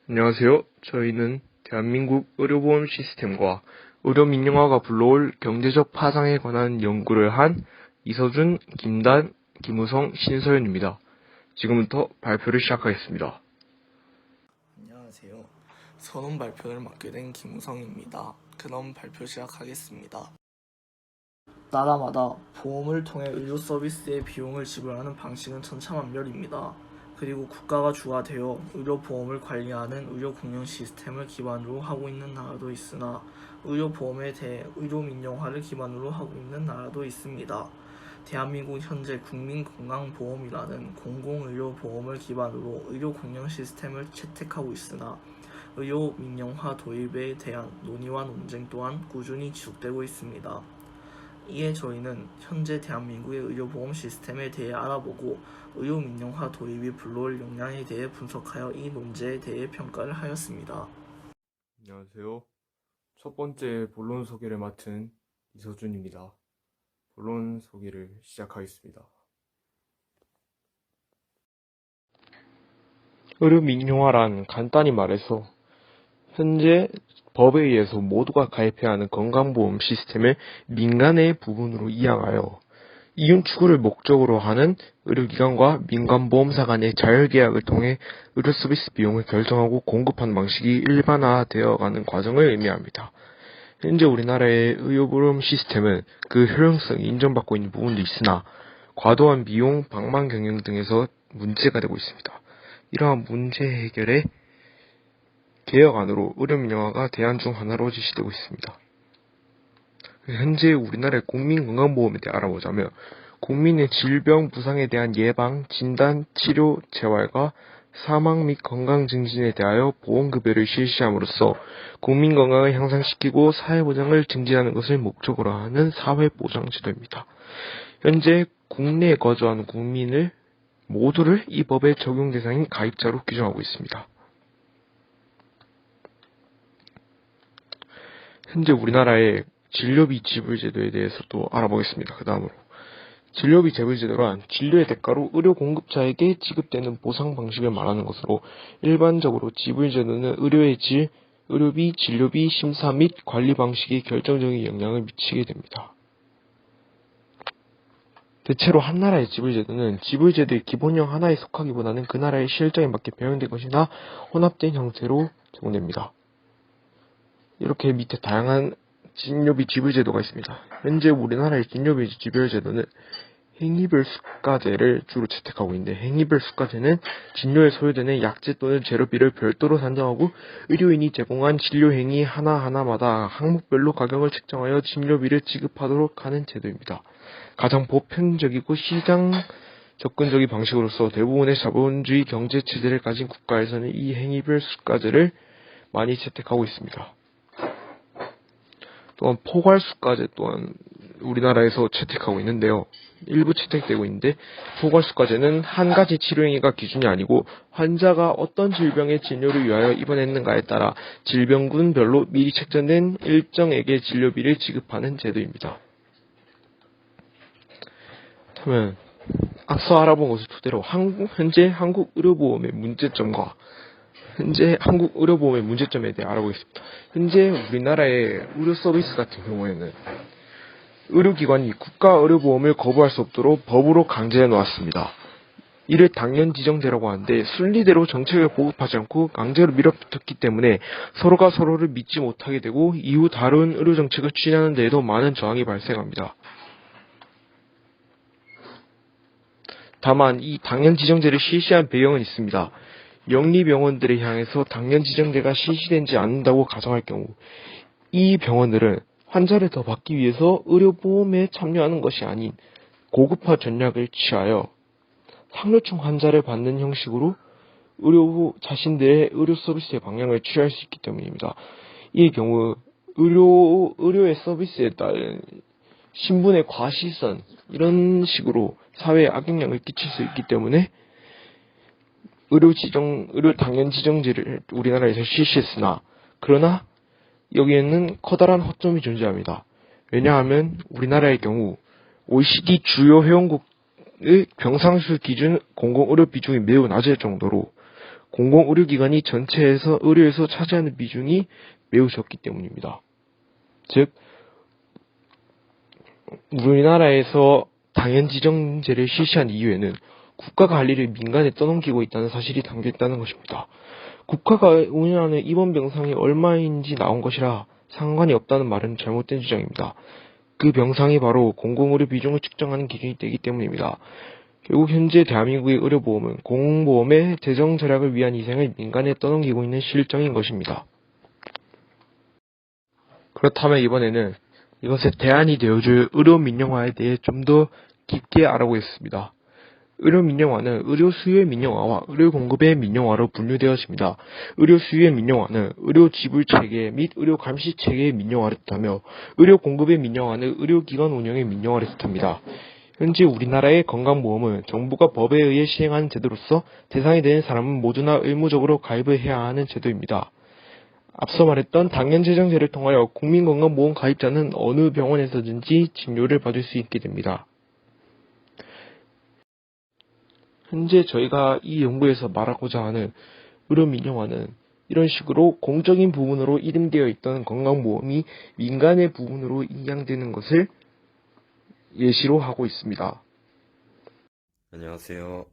안녕하세요. 저희는 대한민국 의료보험 시스템과 의료 민영화가 불러올 경제적 파장에 관한 연구를 한 이서준, 김단, 김우성, 신서연입니다. 지금부터 발표를 시작하겠습니다. 안녕하세요. 선언 발표를 맡게 된 김우성입니다. 그럼 발표 시작하겠습니다. 나라마다 보험을 통해 의료 서비스의 비용을 지불하는 방식은 천차만별입니다. 그리고 국가가 주가 되어 의료보험을 관리하는 의료공영 시스템을 기반으로 하고 있는 나라도 있으나 의료보험에 대해 의료민영화를 기반으로 하고 있는 나라도 있습니다. 대한민국 현재 국민건강보험이라는 공공의료보험을 기반으로 의료공영 시스템을 채택하고 있으나 의료민영화 도입에 대한 논의와 논쟁 또한 꾸준히 지속되고 있습니다. 이에 저희는 현재 대한민국의 의료보험 시스템에 대해 알아보고 의료민영화 도입이 불러올 영향에 대해 분석하여 이 논제에 대해 평가를 하였습니다. 안녕하세요. 첫 번째 본론 소개를 맡은 이서준입니다. 본론 소개를 시작하겠습니다. 의료 민영화란 간단히 말해서 현재 법에 의해서 모두가 가입해야 하는 건강보험 시스템을 민간의 부분으로 이양하여 이윤 추구를 목적으로 하는 의료기관과 민간보험사 간의 자율계약을 통해 의료 서비스 비용을 결정하고 공급하는 방식이 일반화되어가는 과정을 의미합니다. 현재 우리나라의 의료보험 시스템은 그 효용성이 인정받고 있는 부분도 있으나 과도한 비용, 방만 경영 등에서 문제가 되고 있습니다. 이러한 문제 해결에 개혁안으로 의료민영화가 대안 중 하나로 제시되고 있습니다. 현재 우리나라의 국민건강보험에 대해 알아보자면 국민의 질병, 부상에 대한 예방, 진단, 치료, 재활과 사망 및 건강 증진에 대하여 보험급여를 실시함으로써 국민 건강을 향상시키고 사회보장을 증진하는 것을 목적으로 하는 사회보장제도입니다. 현재 국내에 거주하는 국민을 모두를 이 법의 적용 대상인 가입자로 규정하고 있습니다. 현재 우리나라의 진료비 지불제도에 대해서도 알아보겠습니다. 그 다음으로 진료비 지불제도란 진료의 대가로 의료 공급자에게 지급되는 보상 방식을 말하는 것으로 일반적으로 지불제도는 의료의 질, 의료비, 진료비, 심사 및 관리 방식에 결정적인 영향을 미치게 됩니다. 대체로 한 나라의 지불제도는 지불제도의 기본형 하나에 속하기보다는 그 나라의 실정에 맞게 변형된 것이나 혼합된 형태로 제공됩니다. 이렇게 밑에 다양한 진료비 지불제도가 있습니다. 현재 우리나라의 진료비 지불제도는 행위별 수가제를 주로 채택하고 있는데 행위별 수가제는 진료에 소요되는 약제 또는 재료비를 별도로 산정하고 의료인이 제공한 진료 행위 하나하나마다 항목별로 가격을 책정하여 진료비를 지급하도록 하는 제도입니다. 가장 보편적이고 시장 접근적인 방식으로서 대부분의 자본주의 경제체제를 가진 국가에서는 이 행위별 수가제를 많이 채택하고 있습니다. 또한 포괄수가제 또한 우리나라에서 채택하고 있는데요. 일부 채택되고 있는데 포괄수가제는 한 가지 치료행위가 기준이 아니고 환자가 어떤 질병의 진료를 위하여 입원했는가에 따라 질병군별로 미리 책정된 일정액의 진료비를 지급하는 제도입니다. 그러면 앞서 알아본 것을 토대로 현재 한국 의료보험의 문제점과 현재 한국 의료보험의 문제점에 대해 알아보겠습니다. 현재 우리나라의 의료 서비스 같은 경우에는 의료기관이 국가 의료보험을 거부할 수 없도록 법으로 강제해 놓았습니다. 이를 당연지정제라고 하는데 순리대로 정책을 보급하지 않고 강제로 밀어붙였기 때문에 서로가 서로를 믿지 못하게 되고 이후 다른 의료정책을 추진하는 데에도 많은 저항이 발생합니다. 다만 이 당연지정제를 실시한 배경은 있습니다. 영리병원들을 향해서 당연지정제가 실시되지 않는다고 가정할 경우 이 병원들은 환자를 더 받기 위해서 의료보험에 참여하는 것이 아닌 고급화 전략을 취하여 상류층 환자를 받는 형식으로 자신들의 의료 서비스의 방향을 취할 수 있기 때문입니다. 이 경우 의료의 서비스에 따른 신분의 과시선 이런 식으로 사회에 악영향을 끼칠 수 있기 때문에 의료 당연 지정제를 우리나라에서 실시했으나 그러나 여기에는 커다란 허점이 존재합니다. 왜냐하면 우리나라의 경우 OECD 주요 회원국의 병상수 기준 공공의료 비중이 매우 낮을 정도로 공공의료기관이 전체에서 의료에서 차지하는 비중이 매우 적기 때문입니다. 즉, 우리나라에서 당연지정제를 실시한 이후에는 국가가 할 일을 민간에 떠넘기고 있다는 사실이 담겨 있다는 것입니다. 국가가 운영하는 입원 병상이 얼마인지 나온 것이라 상관이 없다는 말은 잘못된 주장입니다. 그 병상이 바로 공공의료 비중을 측정하는 기준이 되기 때문입니다. 결국 현재 대한민국의 의료보험은 공공보험의 재정 절약을 위한 희생을 민간에 떠넘기고 있는 실정인 것입니다. 그렇다면 이번에는 이것에 대안이 되어줄 의료 민영화에 대해 좀 더 깊게 알아보겠습니다. 의료 민영화는 의료 수요의 민영화와 의료 공급의 민영화로 분류되었습니다. 의료 수요의 민영화는 의료 지불 체계 및 의료 감시 체계의 민영화를 뜻하며 의료 공급의 민영화는 의료기관 운영의 민영화를 뜻합니다. 현재 우리나라의 건강보험은 정부가 법에 의해 시행하는 제도로서 대상이 되는 사람은 모두나 의무적으로 가입을 해야 하는 제도입니다. 앞서 말했던 당연재정제를 통하여 국민건강보험 가입자는 어느 병원에서든지 진료를 받을 수 있게 됩니다. 현재 저희가 이 연구에서 말하고자 하는 의료 민영화는 이런 식으로 공적인 부분으로 이름되어 있던 건강보험이 민간의 부분으로 인양되는 것을 예시로 하고 있습니다. 안녕하세요.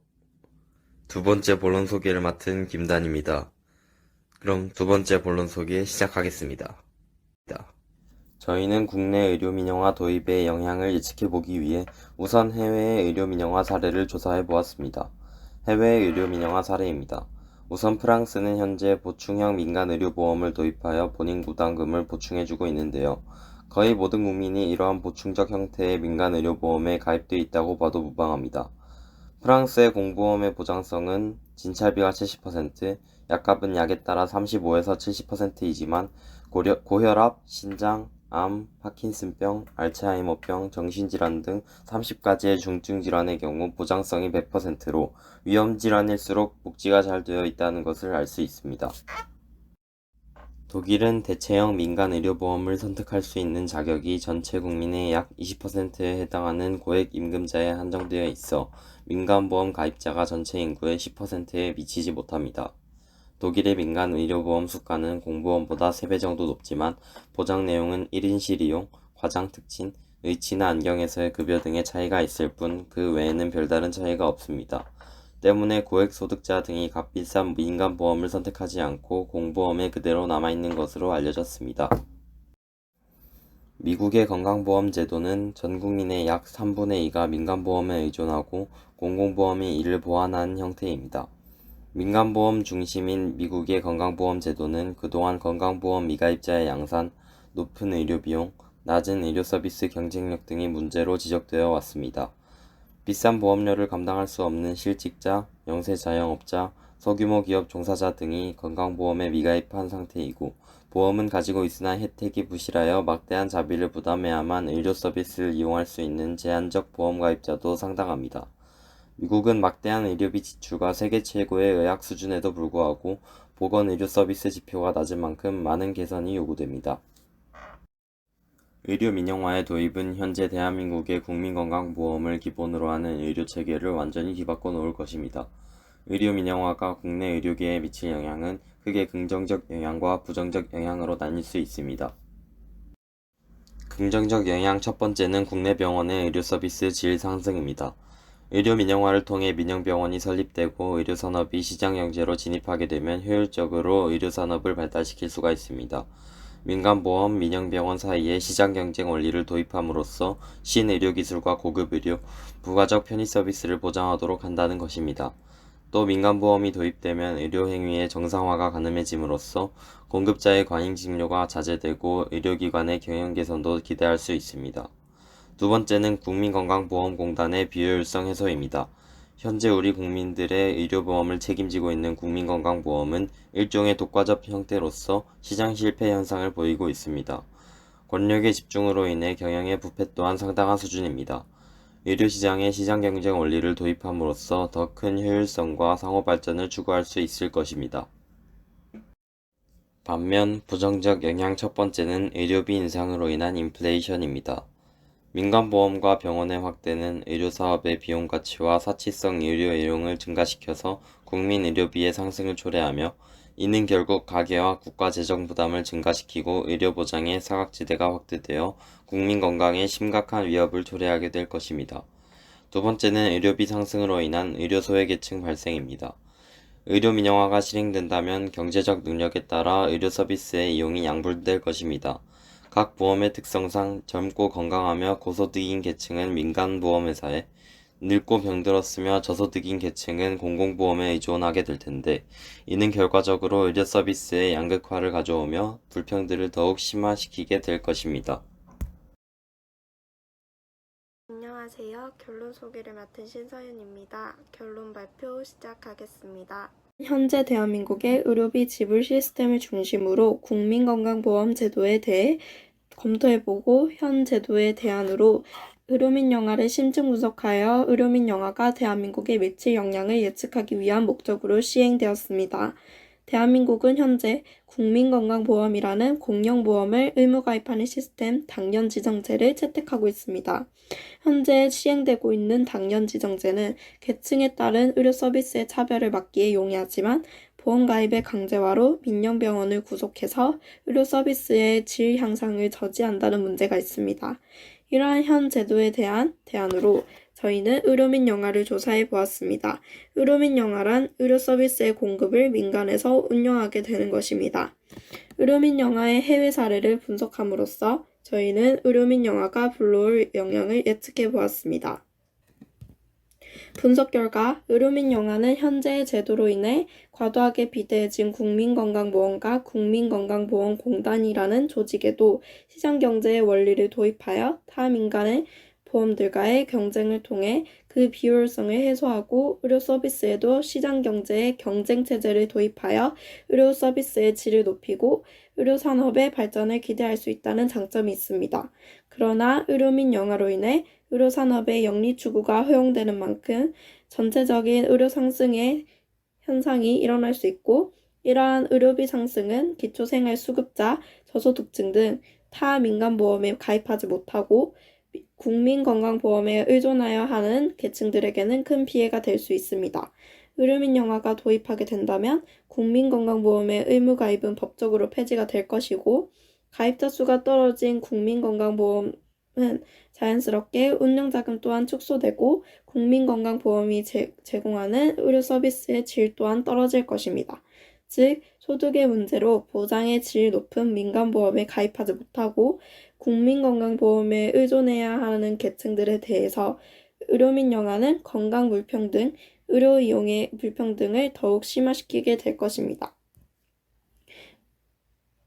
두 번째 본론 소개를 맡은 김단입니다. 그럼 두 번째 본론 소개 시작하겠습니다. 저희는 국내 의료 민영화 도입의 영향을 예측해보기 위해 우선 해외의 의료 민영화 사례를 조사해보았습니다. 해외의 의료 민영화 사례입니다. 우선 프랑스는 현재 보충형 민간 의료보험을 도입하여 본인 부담금을 보충해주고 있는데요. 거의 모든 국민이 이러한 보충적 형태의 민간 의료보험에 가입되어 있다고 봐도 무방합니다. 프랑스의 공보험의 보장성은 진찰비가 70%, 약값은 약에 따라 35에서 70%이지만 고혈압, 신장, 암, 파킨슨병, 알츠하이머병, 정신질환 등 30가지의 중증 질환의 경우 보장성이 100%로 위험질환일수록 복지가 잘 되어 있다는 것을 알 수 있습니다. 독일은 대체형 민간 의료보험을 선택할 수 있는 자격이 전체 국민의 약 20%에 해당하는 고액 임금자에 한정되어 있어 민간보험 가입자가 전체 인구의 10%에 미치지 못합니다. 독일의 민간 의료보험 수가는 공보험보다 3배 정도 높지만 보장 내용은 1인실 이용, 과장 특진, 의치나 안경에서의 급여 등의 차이가 있을 뿐 그 외에는 별다른 차이가 없습니다. 때문에 고액 소득자 등이 값비싼 민간보험을 선택하지 않고 공보험에 그대로 남아있는 것으로 알려졌습니다. 미국의 건강보험 제도는 전 국민의 약 3분의 2가 민간보험에 의존하고 공공보험이 이를 보완하는 형태입니다. 민간보험 중심인 미국의 건강보험 제도는 그동안 건강보험 미가입자의 양산, 높은 의료비용, 낮은 의료서비스 경쟁력 등이 문제로 지적되어 왔습니다. 비싼 보험료를 감당할 수 없는 실직자, 영세자영업자, 소규모 기업 종사자 등이 건강보험에 미가입한 상태이고 보험은 가지고 있으나 혜택이 부실하여 막대한 자비를 부담해야만 의료 서비스를 이용할 수 있는 제한적 보험 가입자도 상당합니다. 미국은 막대한 의료비 지출과 세계 최고의 의학 수준에도 불구하고 보건 의료 서비스 지표가 낮은 만큼 많은 개선이 요구됩니다. 의료 민영화의 도입은 현재 대한민국의 국민건강보험을 기본으로 하는 의료체계를 완전히 뒤바꿔 놓을 것입니다. 의료 민영화가 국내 의료계에 미칠 영향은 크게 긍정적 영향과 부정적 영향으로 나뉠 수 있습니다. 긍정적 영향 첫 번째는 국내 병원의 의료 서비스 질 상승입니다. 의료 민영화를 통해 민영병원이 설립되고 의료산업이 시장경제로 진입하게 되면 효율적으로 의료산업을 발달시킬 수가 있습니다. 민간보험, 민영병원 사이에 시장경쟁 원리를 도입함으로써 신의료기술과 고급의료, 부가적 편의서비스를 보장하도록 한다는 것입니다. 또 민간보험이 도입되면 의료행위의 정상화가 가능해짐으로써 공급자의 과잉직료가 자제되고 의료기관의 경영 개선도 기대할 수 있습니다. 두 번째는 국민건강보험공단의 비효율성 해소입니다. 현재 우리 국민들의 의료보험을 책임지고 있는 국민건강보험은 일종의 독과점 형태로서 시장 실패 현상을 보이고 있습니다. 권력의 집중으로 인해 경영의 부패 또한 상당한 수준입니다. 의료시장에 시장경쟁 원리를 도입함으로써 더 큰 효율성과 상호발전을 추구할 수 있을 것입니다. 반면 부정적 영향 첫 번째는 의료비 인상으로 인한 인플레이션입니다. 민간보험과 병원의 확대는 의료사업의 비용 가치와 사치성 의료 이용을 증가시켜서 국민 의료비의 상승을 초래하며 이는 결국 가계와 국가 재정 부담을 증가시키고 의료보장의 사각지대가 확대되어 국민 건강에 심각한 위협을 초래하게 될 것입니다. 두 번째는 의료비 상승으로 인한 의료 소외계층 발생입니다. 의료 민영화가 실행된다면 경제적 능력에 따라 의료 서비스의 이용이 양분될 것입니다. 각 보험의 특성상 젊고 건강하며 고소득인 계층은 민간보험회사에, 늙고 병들었으며 저소득인 계층은 공공보험에 의존하게 될 텐데, 이는 결과적으로 의료 서비스의 양극화를 가져오며 불평등을 더욱 심화시키게 될 것입니다. 안녕하세요. 결론 소개를 맡은 신서윤입니다. 결론 발표 시작하겠습니다. 현재 대한민국의 의료비 지불 시스템을 중심으로 국민건강보험 제도에 대해 검토해보고 현 제도의 대안으로 의료민 영아를 심층 분석하여 의료민 영아가 대한민국에 미칠 영향을 예측하기 위한 목적으로 시행되었습니다. 대한민국은 현재 국민건강보험이라는 공영보험을 의무가입하는 시스템 당연지정제를 채택하고 있습니다. 현재 시행되고 있는 당연지정제는 계층에 따른 의료 서비스의 차별을 막기에 용이하지만 보험가입의 강제화로 민영병원을 구속해서 의료 서비스의 질 향상을 저지한다는 문제가 있습니다. 이러한 현 제도에 대한 대안으로 저희는 의료민 영아를 조사해 보았습니다. 의료민 영아란 의료 서비스의 공급을 민간에서 운영하게 되는 것입니다. 의료민 영아의 해외 사례를 분석함으로써 저희는 의료민 영아가 불러올 영향을 예측해 보았습니다. 분석 결과 의료민 영아는 현재의 제도로 인해 과도하게 비대해진 국민건강보험과 국민건강보험공단이라는 조직에도 시장경제의 원리를 도입하여 타 민간의 보험들과의 경쟁을 통해 그 비효율성을 해소하고 의료 서비스에도 시장경제의 경쟁체제를 도입하여 의료 서비스의 질을 높이고 의료 산업의 발전을 기대할 수 있다는 장점이 있습니다. 그러나 의료민 영아로 인해 의료 산업의 영리 추구가 허용되는 만큼 전체적인 의료 상승의 현상이 일어날 수 있고 이러한 의료비 상승은 기초생활수급자, 저소득층 등 타 민간보험에 가입하지 못하고 국민건강보험에 의존하여 하는 계층들에게는 큰 피해가 될 수 있습니다. 의료민 영아가 도입하게 된다면 국민건강보험의 의무가입은 법적으로 폐지가 될 것이고 가입자 수가 떨어진 국민건강보험은 자연스럽게 운영자금 또한 축소되고 국민건강보험이 제공하는 의료 서비스의 질 또한 떨어질 것입니다. 즉, 소득의 문제로 보장의 질 높은 민간보험에 가입하지 못하고 국민건강보험에 의존해야 하는 계층들에 대해서 의료민 영아는 건강 불평등, 의료 이용의 불평등을 더욱 심화시키게 될 것입니다.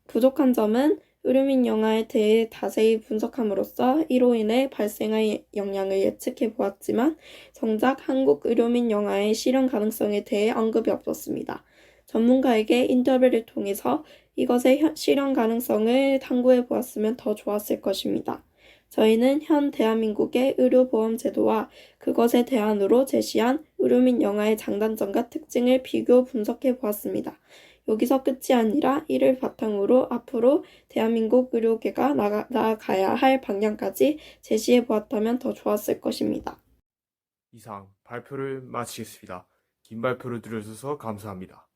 부족한 점은 의료민 영아에 대해 자세히 분석함으로써 이로 인해 발생할 영향을 예측해 보았지만 정작 한국 의료민 영아의 실현 가능성에 대해 언급이 없었습니다. 전문가에게 인터뷰를 통해서 이것의 실현 가능성을 탐구해 보았으면 더 좋았을 것입니다. 저희는 현 대한민국의 의료보험 제도와 그것의 대안으로 제시한 의료민 영아의 장단점과 특징을 비교 분석해 보았습니다. 여기서 끝이 아니라 이를 바탕으로 앞으로 대한민국 의료계가 나아가야 할 방향까지 제시해 보았다면 더 좋았을 것입니다. 이상 발표를 마치겠습니다. 긴 발표를 들어주셔서 감사합니다.